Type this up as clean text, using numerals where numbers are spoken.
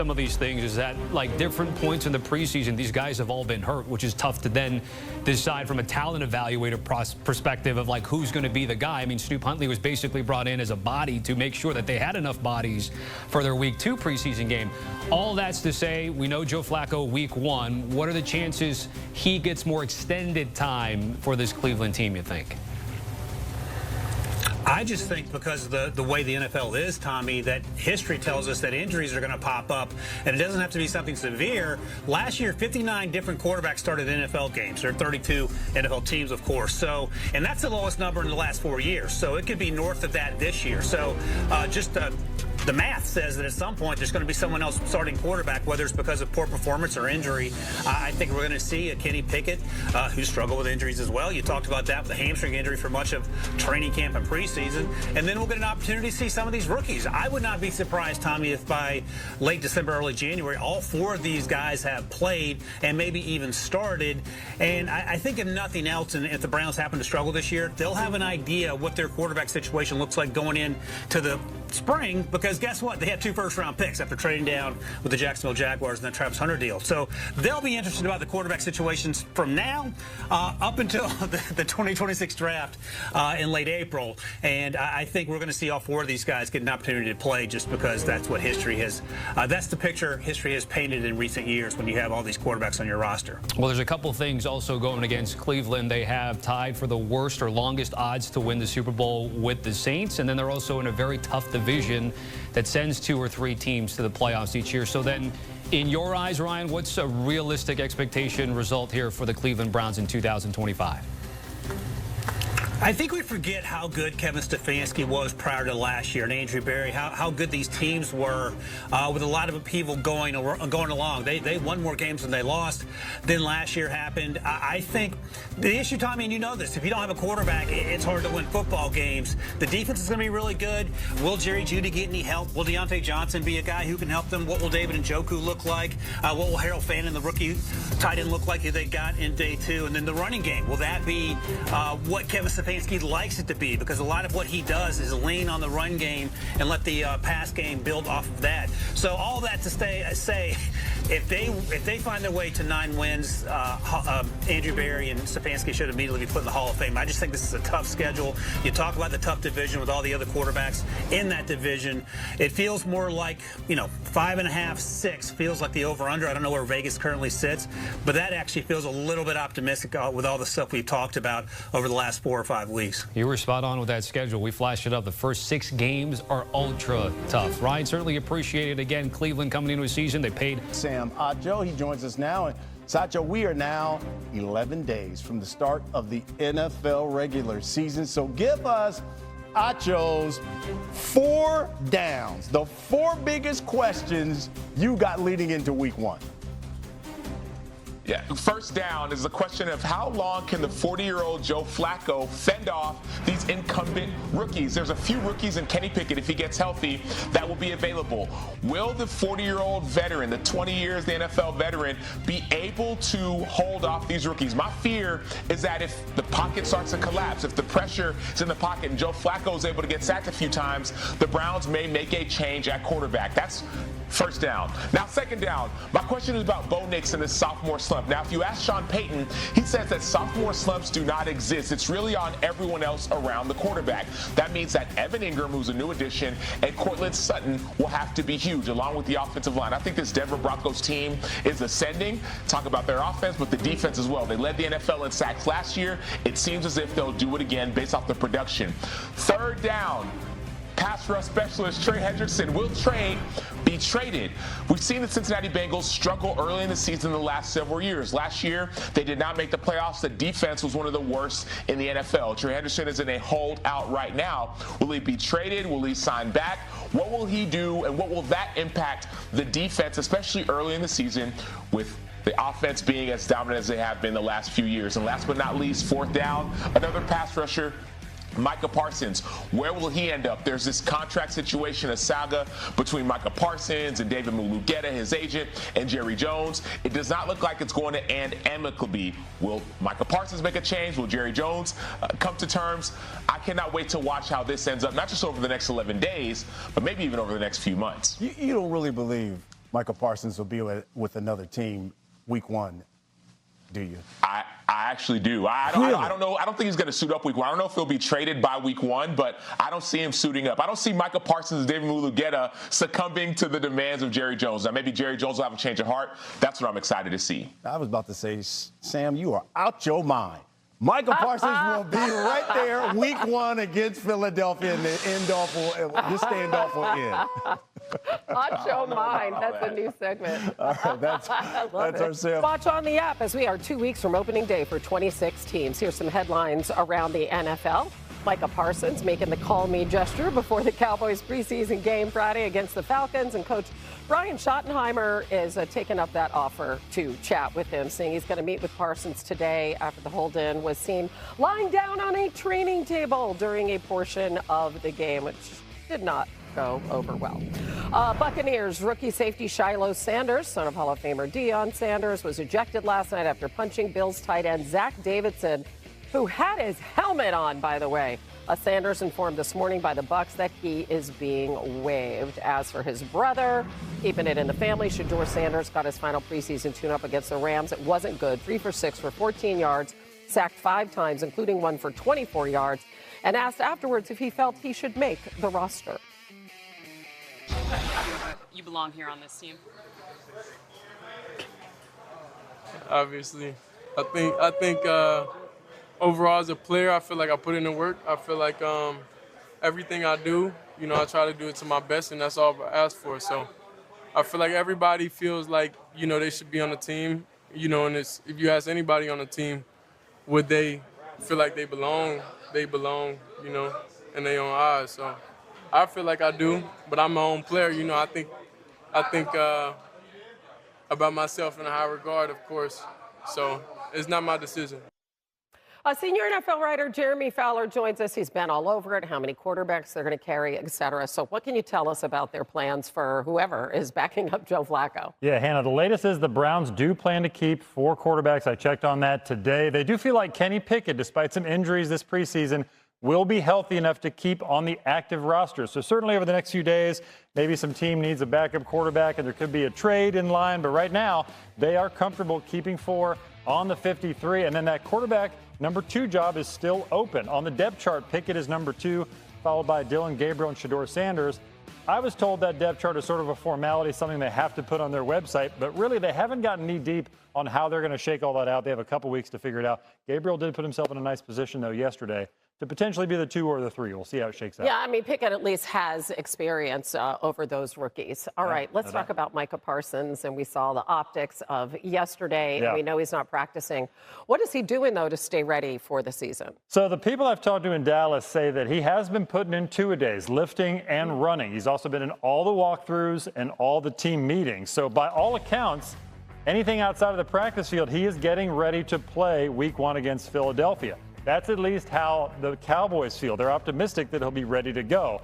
some of these things is that, like, different points in the preseason, these guys have all been hurt, which is tough to then decide from a talent evaluator perspective of, like, who's going to be the guy. I mean, Shedeur Huntley was basically brought in as a body to make sure that they had enough bodies for their Week 2 preseason game. All that's to say, we know Joe Flacco Week 1. What are the chances he gets more extended time for this Cleveland team, you think? I just think because of the way the NFL is, Tommy, that history tells us that injuries are going to pop up, and it doesn't have to be something severe. Last year, 59 different quarterbacks started NFL games. There are 32 NFL teams, of course. So, and that's the lowest number in the last 4 years. So it could be north of that this year. So the math says that at some point there's going to be someone else starting quarterback, whether it's because of poor performance or injury. I think we're going to see a Kenny Pickett who struggled with injuries as well. You talked about that with the hamstring injury for much of training camp and preseason. And then we'll get an opportunity to see some of these rookies. I would not be surprised, Tommy, if by late December, early January, all 4 of these guys have played and maybe even started. And I think if nothing else, and if the Browns happen to struggle this year, they'll have an idea what their quarterback situation looks like going into the spring, because guess what? They had 2 first-round picks after trading down with the Jacksonville Jaguars and that Travis Hunter deal. So they'll be interested about the quarterback situations from now up until the 2026 draft in late April. And I think we're going to see all 4 of these guys get an opportunity to play just because that's what history has. That's the picture history has painted in recent years when you have all these quarterbacks on your roster. Well, there's a couple things also going against Cleveland. They have tied for the worst or longest odds to win the Super Bowl with the Saints, and then they're also in a very tough division that sends 2 or 3 teams to the playoffs each year. So then, in your eyes, Ryan, what's a realistic expectation result here for the Cleveland Browns in 2025? I think we forget how good Kevin Stefanski was prior to last year, and Andrew Berry, how good these teams were with a lot of upheaval going along. They won more games than they lost than last year happened. I think the issue, Tommy, and you know this, if you don't have a quarterback, it's hard to win football games. The defense is going to be really good. Will Jerry Jeudy get any help? Will Deontay Johnson be a guy who can help them? What will David Njoku look like? What will Harold Fannin, the rookie tight end, look like who they got in day 2? And then the running game, will that be what Kevin Stefanski likes it to be? Because a lot of what he does is lean on the run game and let the pass game build off of that. So all that to say, if they find their way to 9 wins, Andrew Berry and Stefanski should immediately be put in the Hall of Fame. I just think this is a tough schedule. You talk about the tough division with all the other quarterbacks in that division. It feels more like, 5.5, 6 feels like the over-under. I don't know where Vegas currently sits, but that actually feels a little bit optimistic with all the stuff we've talked about over the last 4 or 5 weeks. You were spot on with that schedule. We flashed it up. The first 6 games are ultra tough. Ryan, certainly appreciated again. Cleveland coming into a season, they paid Sam Acho. He joins us now. And Sacho, we are now 11 days from the start of the NFL regular season. So give us Acho's 4 downs, the 4 biggest questions you got leading into Week 1. Yeah, first down is the question of how long can the 40-year-old Joe Flacco fend off these incumbent rookies? There's a few rookies in Kenny Pickett, if he gets healthy, that will be available. Will the 40-year-old veteran, the 20 years the NFL veteran, be able to hold off these rookies? My fear is that if the pocket starts to collapse, if the pressure is in the pocket and Joe Flacco is able to get sacked a few times, the Browns may make a change at quarterback. That's first down. Now, second down, my question is about Bo Nix and his sophomore slump. Now, if you ask Sean Payton, he says that sophomore slumps do not exist. It's really on everyone else around the quarterback. That means that Evan Ingram, who's a new addition, and Courtland Sutton will have to be huge, along with the offensive line. I think this Denver Broncos team is ascending. Talk about their offense, but the defense as well. They led the NFL in sacks last year. It seems as if they'll do it again based off the production. Third down. Pass rush specialist Trey Hendrickson will be traded. We've seen the Cincinnati Bengals struggle early in the season the last several years. Last year, they did not make the playoffs. The defense was one of the worst in the NFL. Trey Hendrickson is in a holdout right now. Will he be traded? Will he sign back? What will he do, and what will that impact the defense, especially early in the season, with the offense being as dominant as they have been the last few years? And last but not least, fourth down, another pass rusher, Micah Parsons. Where will he end up? There's this contract situation, a saga between Micah Parsons and David Mulugeta, his agent, and Jerry Jones. It does not look like it's going to end amicably. Will Micah Parsons make a change? Will Jerry Jones come to terms? I cannot wait to watch how this ends up, not just over the next 11 days, but maybe even over the next few months. You don't really believe Michael Parsons will be with another team week 1, do you? I actually do. I don't know. I don't think he's going to suit up week 1. I don't know if he'll be traded by week 1, but I don't see him suiting up. I don't see Michael Parsons and David Mulugeta succumbing to the demands of Jerry Jones. Now, maybe Jerry Jones will have a change of heart. That's what I'm excited to see. I was about to say, Sam, you are out your mind. Michael Parsons will be right there week 1 against Philadelphia, and the this standoff will end. Out your mind. That's a new segment. All right, that's our Sam. Watch on the app as we are 2 weeks from opening day for 26 teams. Here's some headlines around the NFL. Micah Parsons making the call me gesture before the Cowboys preseason game Friday against the Falcons, and Coach Brian Schottenheimer is taking up that offer to chat with him, saying he's going to meet with Parsons today after the hold-in was seen lying down on a training table during a portion of the game, which did not go over well. Buccaneers rookie safety Shedeur Sanders, son of Hall of Famer Deion Sanders, was ejected last night after punching Bills tight end Zach Davidson, who had his helmet on, by the way. Sanders informed this morning by the Bucs that he is being waived. As for his brother, keeping it in the family, Shedeur Sanders got his final preseason tune-up against the Rams. It wasn't good. 3 for 6 for 14 yards, sacked 5 times, including 1 for 24 yards, and asked afterwards if he felt he should make the roster. You belong here on this team? Obviously. I think overall as a player, I feel like I put in the work. I feel like everything I do, I try to do it to my best, and that's all I ask for. So I feel like everybody feels like, they should be on the team, and if you ask anybody on the team, would they feel like they belong, in their own eyes. So I feel like I do, but I'm my own player. I think about myself in a high regard, of course. So it's not my decision. Senior NFL writer Jeremy Fowler joins us. He's been all over it, how many quarterbacks they're going to carry, et cetera. So what can you tell us about their plans for whoever is backing up Joe Flacco? Yeah, Hannah, the latest is the Browns do plan to keep 4 quarterbacks. I checked on that today. They do feel like Kenny Pickett, despite some injuries this preseason, will be healthy enough to keep on the active roster. So certainly over the next few days, maybe some team needs a backup quarterback and there could be a trade in line. But right now, they are comfortable keeping 4 on the 53. And then that quarterback number 2 job is still open. On the depth chart, Pickett is number 2, followed by Dylan Gabriel and Shedeur Sanders. I was told that depth chart is sort of a formality, something they have to put on their website, but really they haven't gotten knee deep on how they're going to shake all that out. They have a couple weeks to figure it out. Gabriel did put himself in a nice position, though, yesterday to potentially be the 2 or the 3. We'll see how it shakes out. Yeah, Pickett at least has experience over those rookies. All right, let's talk about Micah Parsons. And we saw the optics of yesterday, and we know he's not practicing. What is he doing, though, to stay ready for the season? So the people I've talked to in Dallas say that he has been putting in 2-a-days, lifting and running. He's also been in all the walkthroughs and all the team meetings. So by all accounts, anything outside of the practice field, he is getting ready to play week 1 against Philadelphia. That's at least how the Cowboys feel. They're optimistic that he'll be ready to go.